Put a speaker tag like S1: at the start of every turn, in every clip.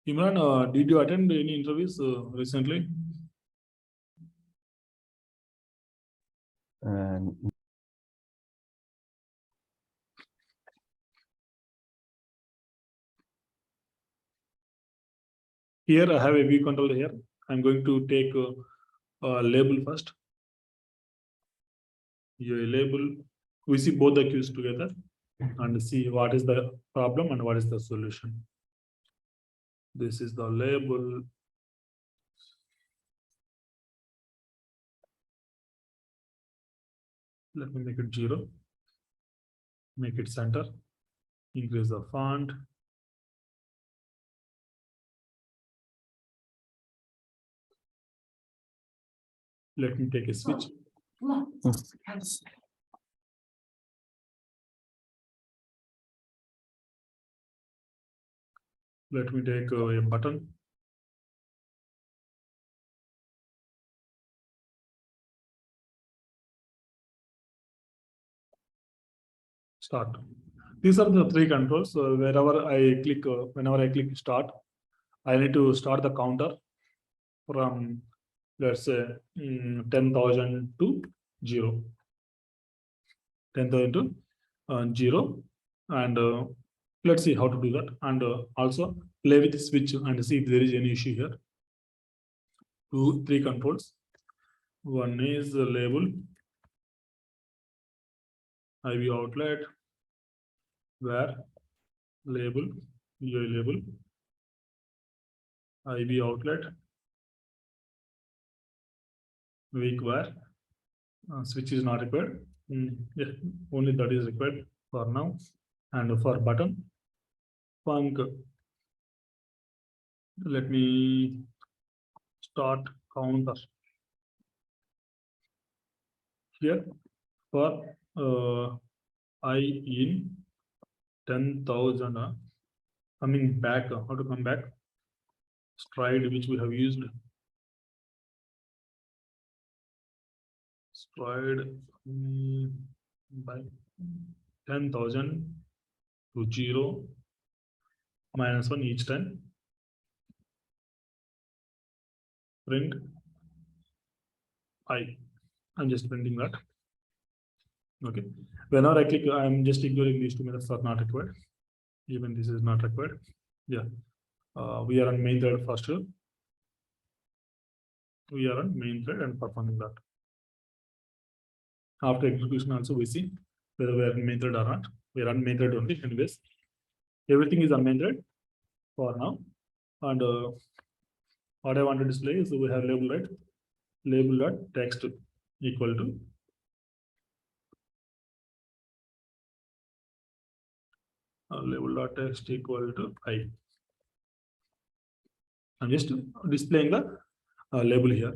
S1: Imran, did you attend any interviews recently? Here I have a view controller here. I'm going to take a label first. Here a label. We see both the queues together and see what is the problem and what is the solution. This is the label. Let me make it 0. Make it center. Increase the font. Let me take a switch. Let me take a button. Start. These are the 3 controls. Wherever I click, whenever I click start, I need to start the counter from, let's say, 10,000 to 0. 10,000 to 0. And let's see how to do that. And also play with the switch and see if there is any issue here. 3 controls. One is the label, IV outlet, where label, UI label, IV outlet, weak where, switch is not required. Yeah, only that is required for now. And for button, func, let me start counter here for I in 10,000. Coming back, how to come back? Stride, which we have used. Stride by 10,000 to 0, -1 each time. Print I. I'm just printing that. Okay. Whenever I click, I'm just ignoring these 2 methods are not required. Even this is not required. Yeah. We are on main thread first. We are on main thread and performing that. After execution, also we see whether we are in main thread or not. We are on main thread only. Anyways, everything is on main thread for now. And what I want to display is we have label, right? Label.text equal to label.text equal to I. I'm just displaying the label here.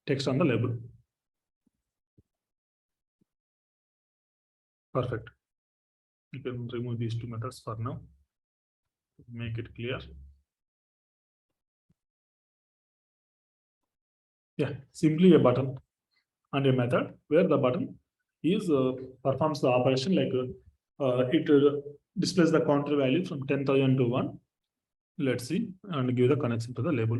S1: Text on the label. Perfect. You can remove these 2 methods for now. Make it clear. Yeah, simply a button and a method where the button is performs the operation like it displays the counter value from 10,000 to 1. Let's see and give the connection to the label.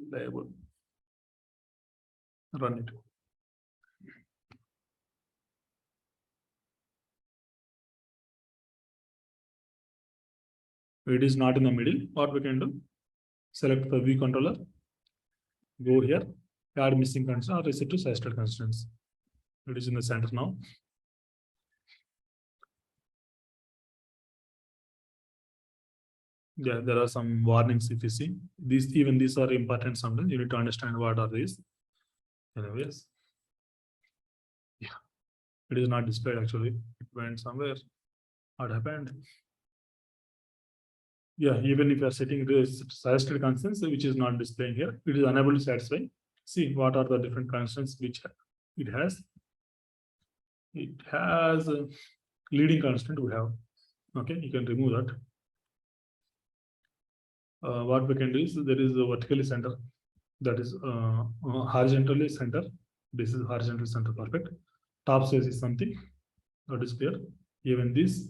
S1: Label. Run it. It is not in the middle. What we can do? Select the view controller. Go here. Add missing constraint or reset to suggested constraints. It is in the center now. Yeah, there are some warnings if you see. These are important sometimes. You need to understand what are these. Anyways. Yeah. It is not displayed actually. It went somewhere. What happened? Yeah, even if you are setting this suggested constraints, which is not displaying here, it is unable to satisfy. See what are the different constraints which it has. It has a leading constant we have. Okay, you can remove that. What we can do is there is a vertically center, that is horizontally center. This is horizontal center, perfect. Top space is something. That is clear. Even this,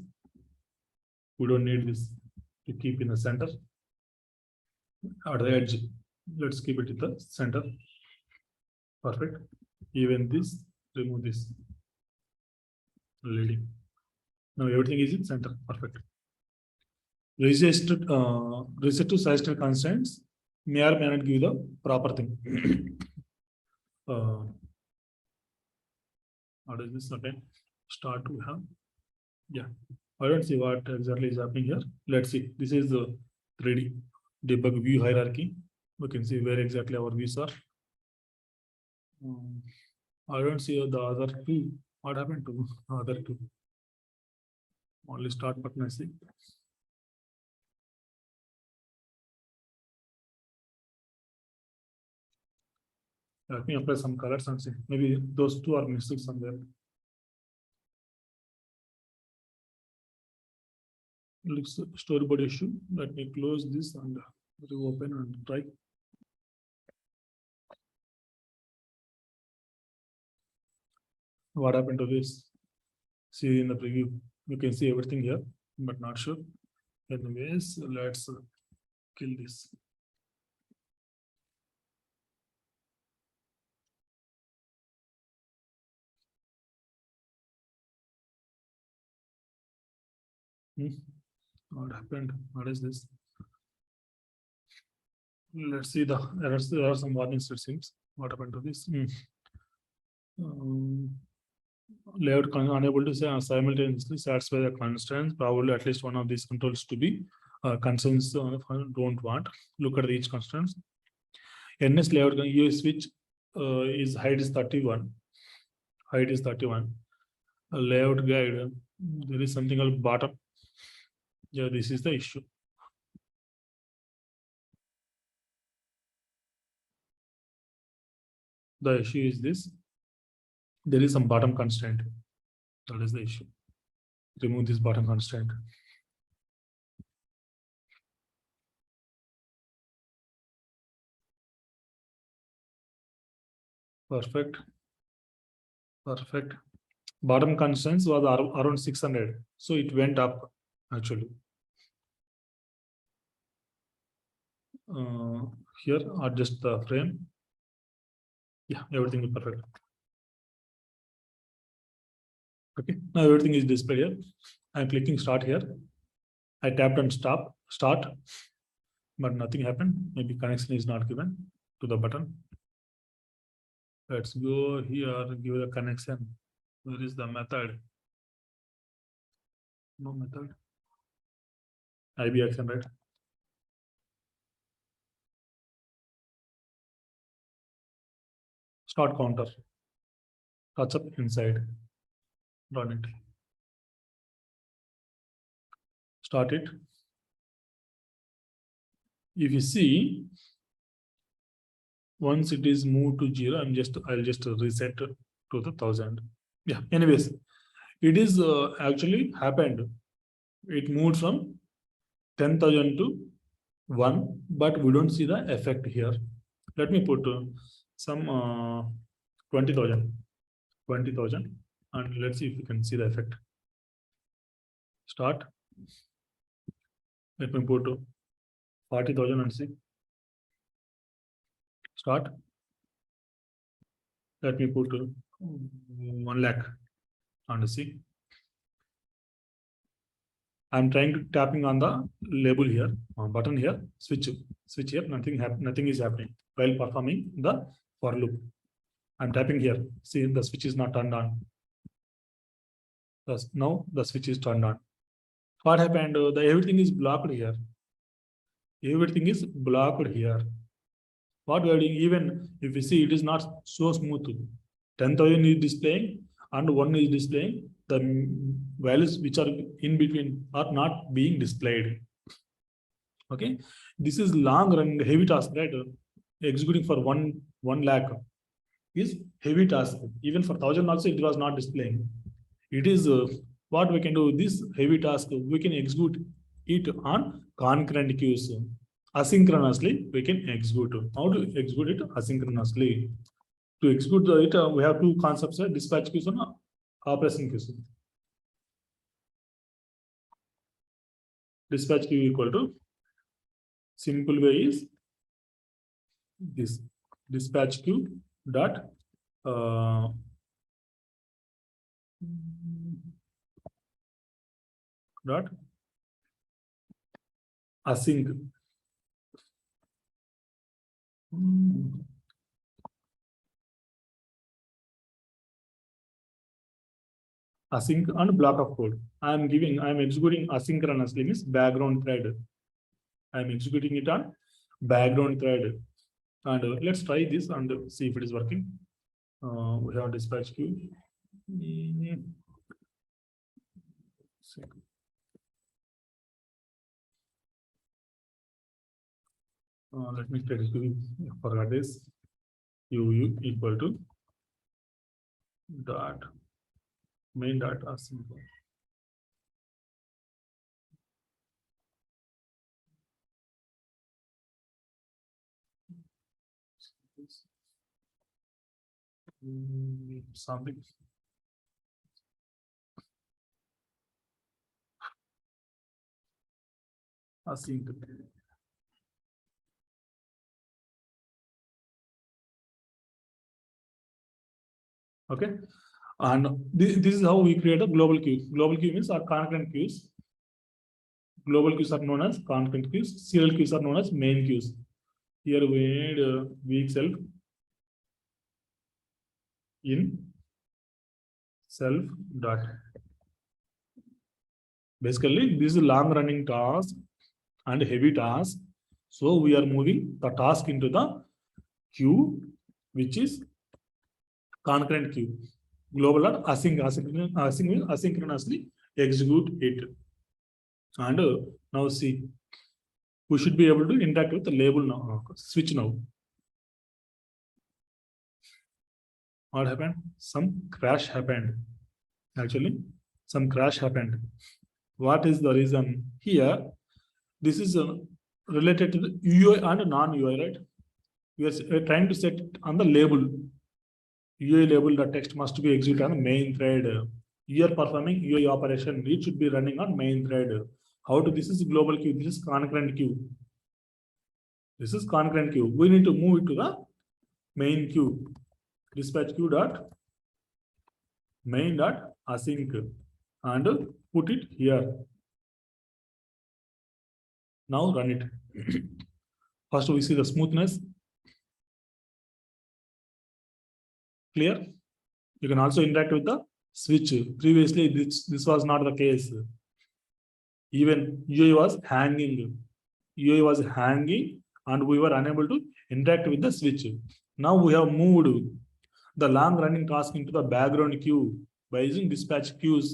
S1: we don't need this to keep in the center. At the edge, let's keep it in the center. Perfect. Even this, remove this leading. Now everything is in center. Perfect. Reset to suggested constraints may or may not give the proper thing. What is this? Okay. Start we have. Yeah. I don't see what exactly is happening here. Let's see. This is the 3D debug view hierarchy. We can see where exactly our views are. I don't see the other two. What happened to the other two? Only start button I see. Let me apply some colors and see. Maybe those two are missing somewhere. Looks storyboard issue. Let me close this and reopen and try. What happened to this? See in the preview. You can see everything here, but not sure. Anyways, let's kill this. What happened? What is this? Let's see the errors. There are some warnings, it seems. What happened to this? Layout unable to say simultaneously satisfy the constraints. Probably at least one of these controls to be constraints don't want. Look at each constraints. NS layout US switch is height is 31. Height is 31. A layout guide. There is something called bottom. Yeah, this is the issue. The issue is this. There is some bottom constraint. That is the issue. Remove this bottom constraint. Perfect. Perfect. Bottom constraints was around 600. So it went up actually. Here adjust the frame. Yeah, everything is perfect. Okay, now everything is displayed here. I'm clicking start here. I tapped on start, but nothing happened. Maybe connection is not given to the button. Let's go here, give the connection. Where is the method? No method. IB action, right? Start counter. Touch up inside. Run it. Start it. If you see, once it is moved to 0, I'll just reset to the 1000. Yeah. Anyways, it is actually happened. It moved from 10,000 to 1, but we don't see the effect here. Let me put some 20,000, and let's see if we can see the effect. Start. Let me put 40,000 and see. Start. Let me put 1 lakh and see. I'm trying to tapping on the label here, button here, switch here. Nothing is happening while performing the for loop. I'm tapping here. See, the switch is not turned on. Thus, now the switch is turned on. What happened? Everything is blocked here. Everything is blocked here. What we are doing, even if you see, it is not so smooth. 10,000 is displaying and 1 is displaying. The values which are in between are not being displayed. Okay, this is long run heavy task, right? Executing for 1 lakh is heavy task. Even for 1,000 also it was not displaying. It is what we can do. This heavy task we can execute it on concurrent queues. Asynchronously we can execute. How to execute it asynchronously? To execute it, we have two concepts: dispatch queues and operation queues. dispatch queue equal to, simple way is this dispatch queue dot dot async async and block of code. I'm executing asynchronously, means background thread. I'm executing it on background thread. And let's try this and see if it is working. We have dispatch queue. Let me tell you, forgot this. U equal to dot main dot async. Something. Async. Okay, and this is how we create a global queue. Global queue means our concurrent queues. Global queues are known as concurrent queues. Serial queues are known as main queues. Here we need weak self in self dot. Basically, this is long running task and heavy task. So we are moving the task into the queue, which is concurrent queue. Global or asynchronously execute it. And now see, we should be able to interact with the label now. Switch now. What happened? Some crash happened. Actually, some crash happened. What is the reason? Here, this is related to the UI and non-UI, right? We are trying to set on the label. UI label, the text must be executed on the main thread. You are performing UI operation. It should be running on main thread. How to? This is global queue. This is concurrent queue. This is concurrent queue. We need to move it to the main queue. Dispatch queue dot main dot async and put it here. Now run it. First we see the smoothness. Clear? You can also interact with the switch. Previously, this was not the case. Even UI was hanging. UI was hanging and we were unable to interact with the switch. Now we have moved the long running task into the background queue by using dispatch queues.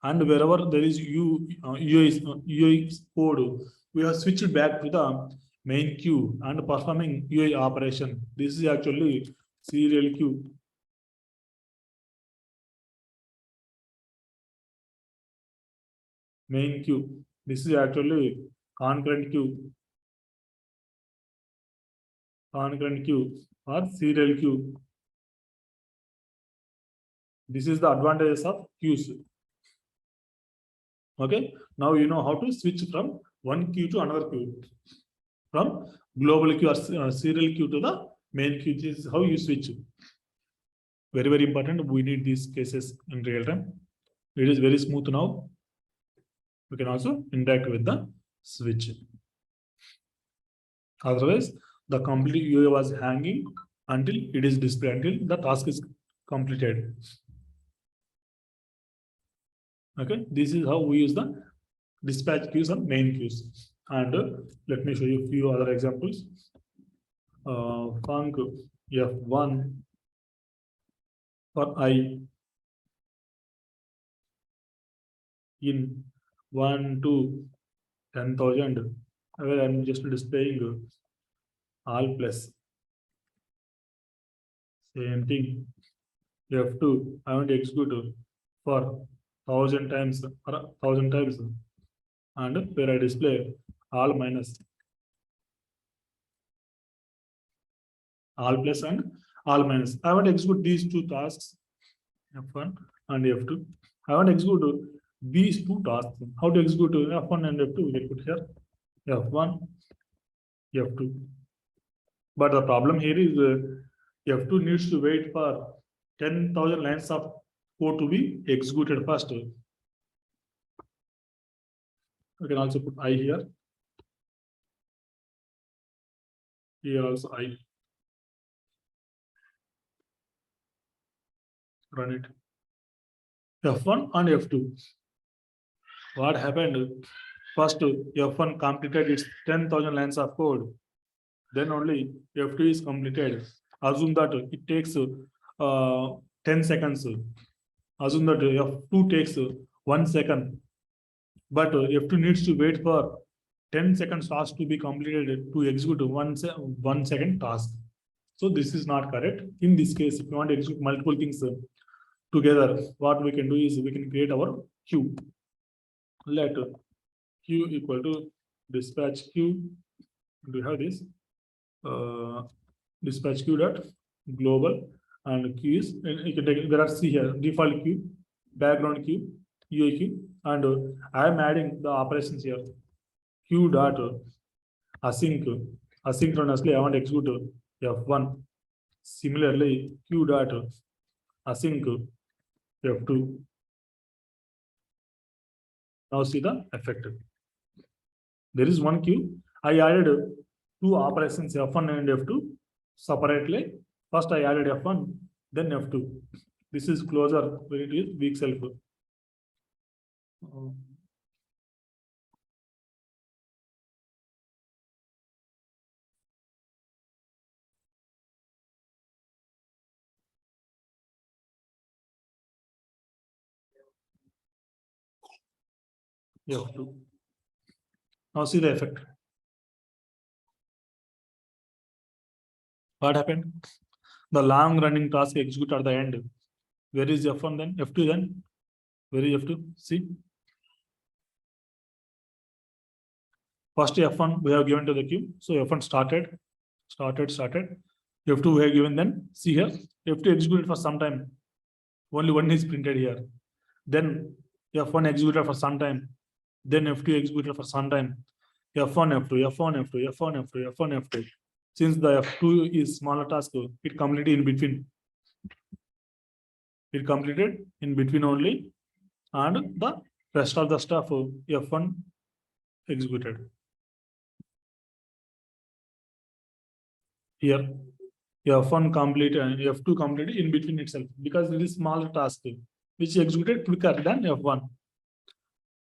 S1: And wherever there is UI code, we have switched back to the main queue and performing UI operation. This is actually serial queue. Main queue. This is actually concurrent queue. Concurrent queue or serial queue. This is the advantages of queues. Okay. Now you know how to switch from one queue to another queue. From global queue or serial queue to the main queue. This is how you switch. Very, very important. We need these cases in real time. It is very smooth now. We can also interact with the switch. Otherwise, the complete UI was hanging until it is displayed, until the task is completed. Okay, this is how we use the dispatch queues and main queues. And let me show you a few other examples. Func F1 for I in 1 to 10,000. Where I'm just displaying all plus. Same thing. F2, I want to execute for 1,000 times or 1,000 times. And where I display all minus. All plus and all minus. I want to execute these two tasks, F1 and F2. I want to execute these two tasks. How to execute F1 and F2? We can put here F1, F2. But the problem here is F2 needs to wait for 10,000 lines of code to be executed first. We can also put I here. Here also I. Run it. F1 and F2. What happened? First, F1 completed its 10,000 lines of code. Then only F2 is completed. Assume that it takes 10 seconds. Assume that F2 takes 1 second. But F2 needs to wait for 10 seconds task to be completed to execute 1 second task. So this is not correct. In this case, if you want to execute multiple things together, what we can do is we can create our queue. Let queue equal to dispatch queue. We have this dispatch queue dot global and queue is, and you can take, there are see here default queue, background queue, UI queue, and I am adding the operations here. Queue dot asynchronously I want to execute F1. Similarly, queue dot async F2. Now see the effect. There is one queue. I added two operations F1 and F2 separately. First I added F1, then F2. This is closer when it is weak self. F2. Now see the effect. What happened? The long running task execute at the end. Where is F1 then? F2 then? Where is F2? See. First F1 we have given to the queue. So F1 started. F2 we have given, then see here. F2 executed for some time. Only one is printed here. Then F1 executed for some time. Then F2 executed for some time. F1, F2, F1, F2, F1, F2, F1, F2. Since the F2 is smaller task, it completed in between. It completed in between only, and the rest of the stuff F1 executed. Here, F1 completed and F2 completed in between itself because it is smaller task which executed quicker than F1.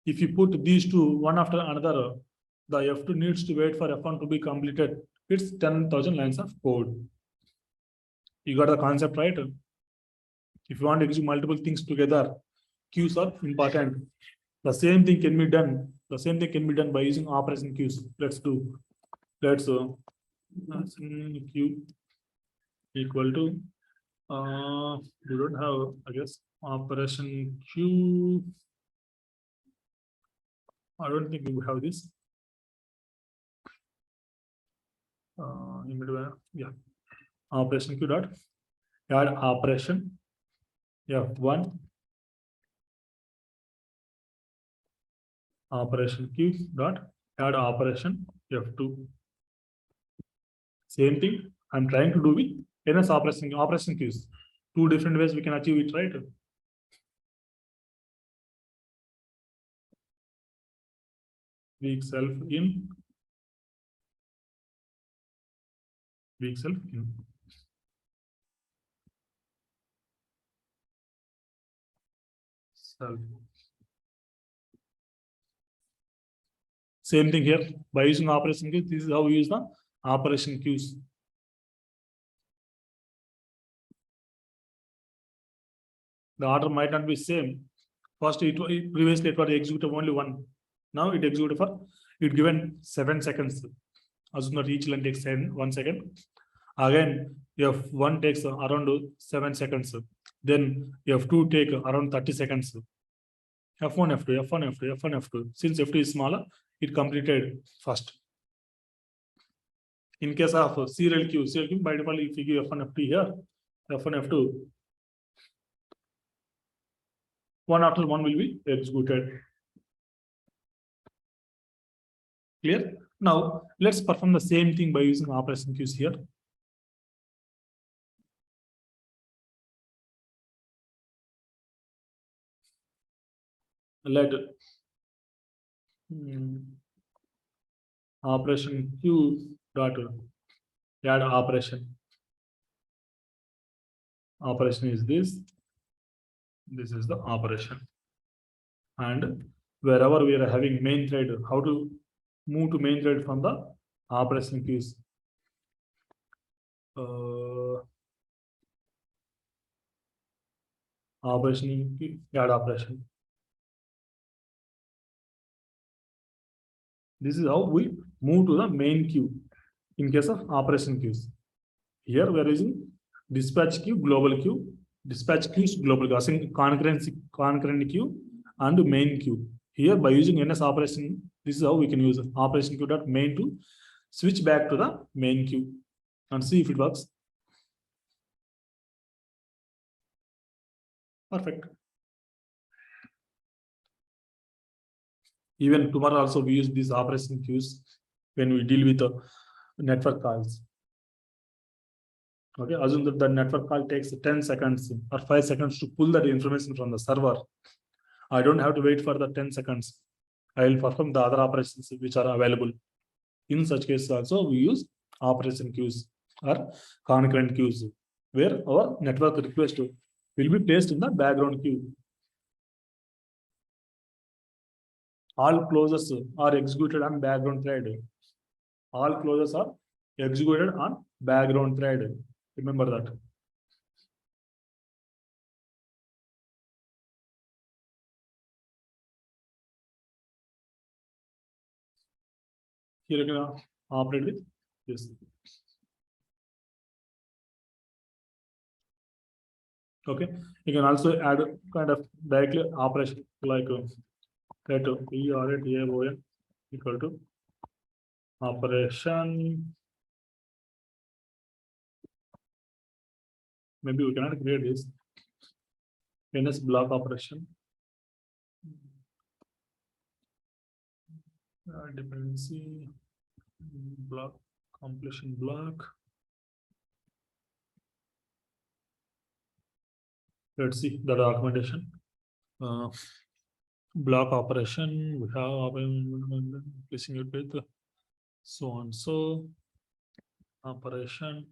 S1: If you put these two one after another, the F2 needs to wait for F1 to be completed. It's 10,000 lines of code. You got the concept right? If you want to execute multiple things together, queues are important. The same thing can be done. The same thing can be done by using operation queues. Let's do. Let's queue equal to we don't have, I guess, operation queue. I don't think we have this. Yeah, operation queue dot add operation F1 operation queue dot add operation F2. Same thing I'm trying to do with NS operation queues. Two different ways we can achieve it, right? Weak self in, weak self in. Self. Same thing here. By using operation queues, this is how we use the operation queues. The order might not be same. First, previously it was executed only one. Now it executed for it given 7 seconds. Assume that each line takes 1 second. Again, F1 takes around 7 seconds. Then F2 take around 30 seconds. F1, F2, F1, F2, F1, F2. Since F2 is smaller, it completed first. In case of serial queue by default, if you give F1, F2 here, F1, F2, one after one will be executed. Clear? Now let's perform the same thing by using operation queues here. Let operation queue dot add operation. Operation is this. This is the operation. And wherever we are having main thread, how to move to main thread from the operation queues. Operation add operation. This is how we move to the main queue in case of operation queues. Here we are using dispatch queue, global queue, dispatch queues, global queue, concurrent queue, and main queue. Here by using NS operation, this is how we can use operation queue dot main to switch back to the main queue and see if it works. Perfect. Even tomorrow also we use these operation queues when we deal with the network calls. Okay, assume that the network call takes 10 seconds or 5 seconds to pull that information from the server. I don't have to wait for the 10 seconds. I will perform the other operations which are available. In such cases also we use operation queues or concurrent queues where our network request will be placed in the background queue. All closes are executed on background thread. All closes are executed on background thread. Remember that. Here you can operate with this. Okay, you can also add kind of directly operation like that ERATAON equal to operation. Maybe we cannot create this NS block operation. Dependency block completion block. Let's see the documentation. Block operation, we have placing it with so and so operation,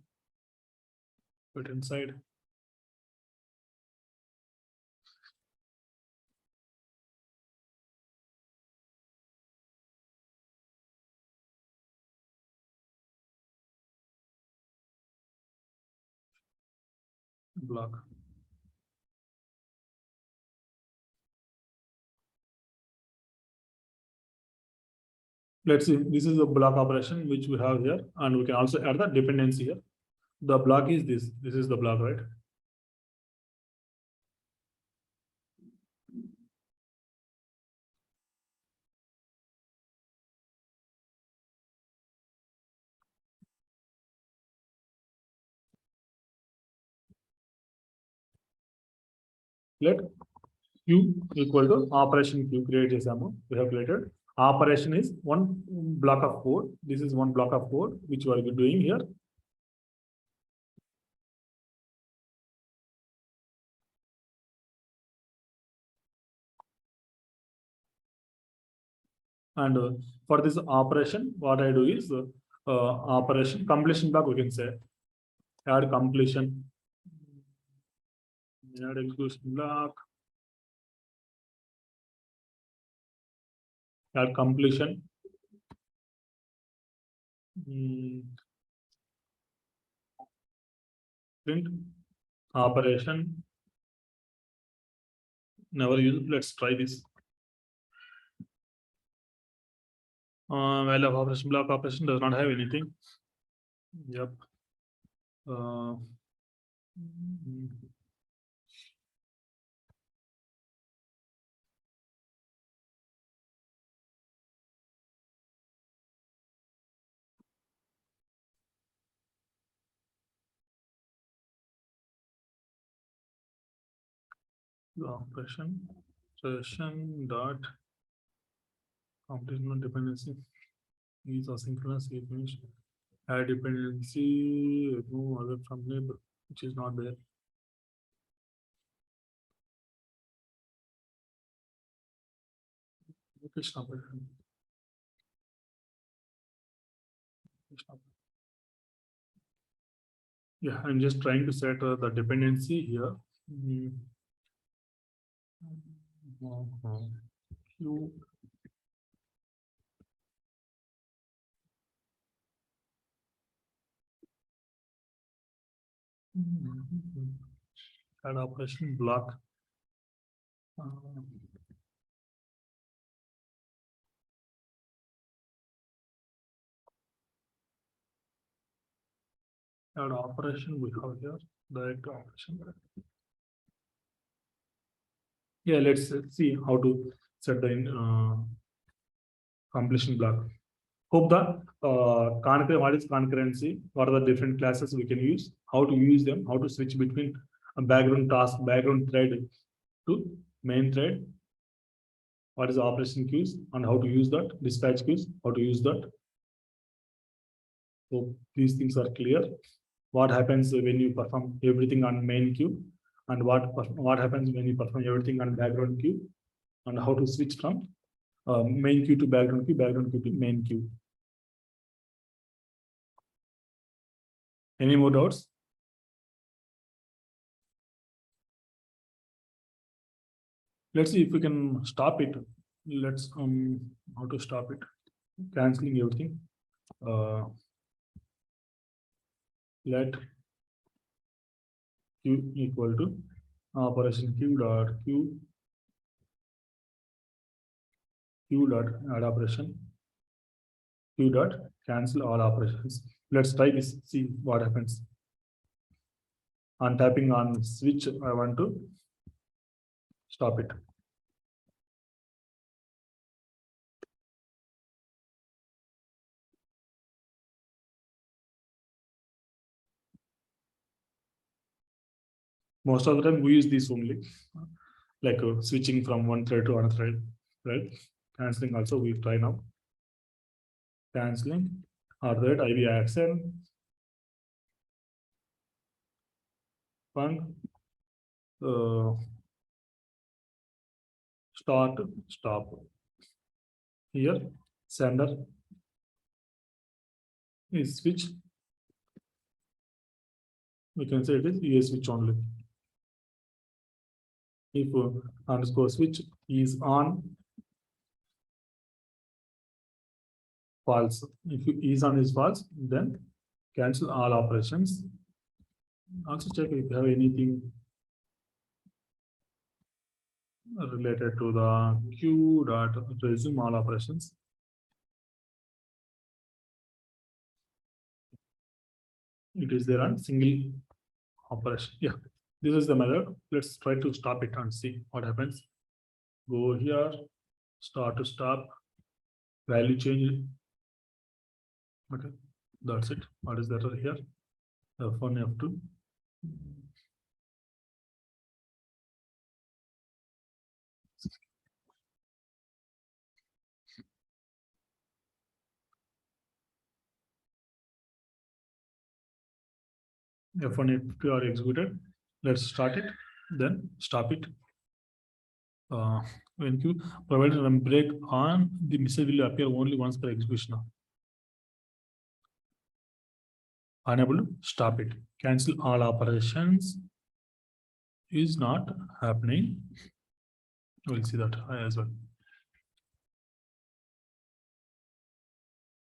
S1: put inside. Block. Let's see, this is a block operation which we have here, and we can also add the dependency here. The block is this. This is the block, right? Let Q equal to operation Q create example. We have created. Operation is one block of code. This is one block of code which we are doing here. And for this operation, what I do is operation completion block. We can say add completion, add execution block, add completion. Print operation. Never use. Let's try this. Value of operation block operation does not have anything. Yep. Operation. session dot completion dependency is asynchronous is add dependency remove other from neighbor, which is not there. Location operation. Yeah, I'm just trying to set the dependency here. Q. Add operation block. Add operation we have here, direct operation. Yeah, let's see how to set the completion block. Hope the what is concurrency, what are the different classes we can use, how to use them, how to switch between a background task, background thread to main thread, what is the operation queues and how to use that, dispatch queues, how to use that. So these things are clear. What happens when you perform everything on main queue and what happens when you perform everything on background queue and how to switch from main queue to background queue to main queue. Any more doubts? Let's see if we can stop it. Let's how to stop it. Canceling everything. Let q equal to operation q dot add operation q dot cancel all operations. Let's try this. See what happens. On tapping on switch, I want to stop it. Most of the time we use this only, like switching from one thread to another thread, right? Canceling also we try now. Canceling or that IV action fun start stop. Here sender is switch. We can say it is ES switch only. If underscore switch is on false, if is on is false, then cancel all operations. Also check if you have anything related to the queue dot resume all operations. It is there on single operation. Yeah, this is the method. Let's try to stop it and see what happens. Go here, start to stop, value change. Okay, that's it. What is that here? F1, F2. F1, F2 are executed. Let's start it, then stop it. When you provide a run break on, the message will appear only once per execution. Unable to stop it. Cancel all operations is not happening. We'll see that as well.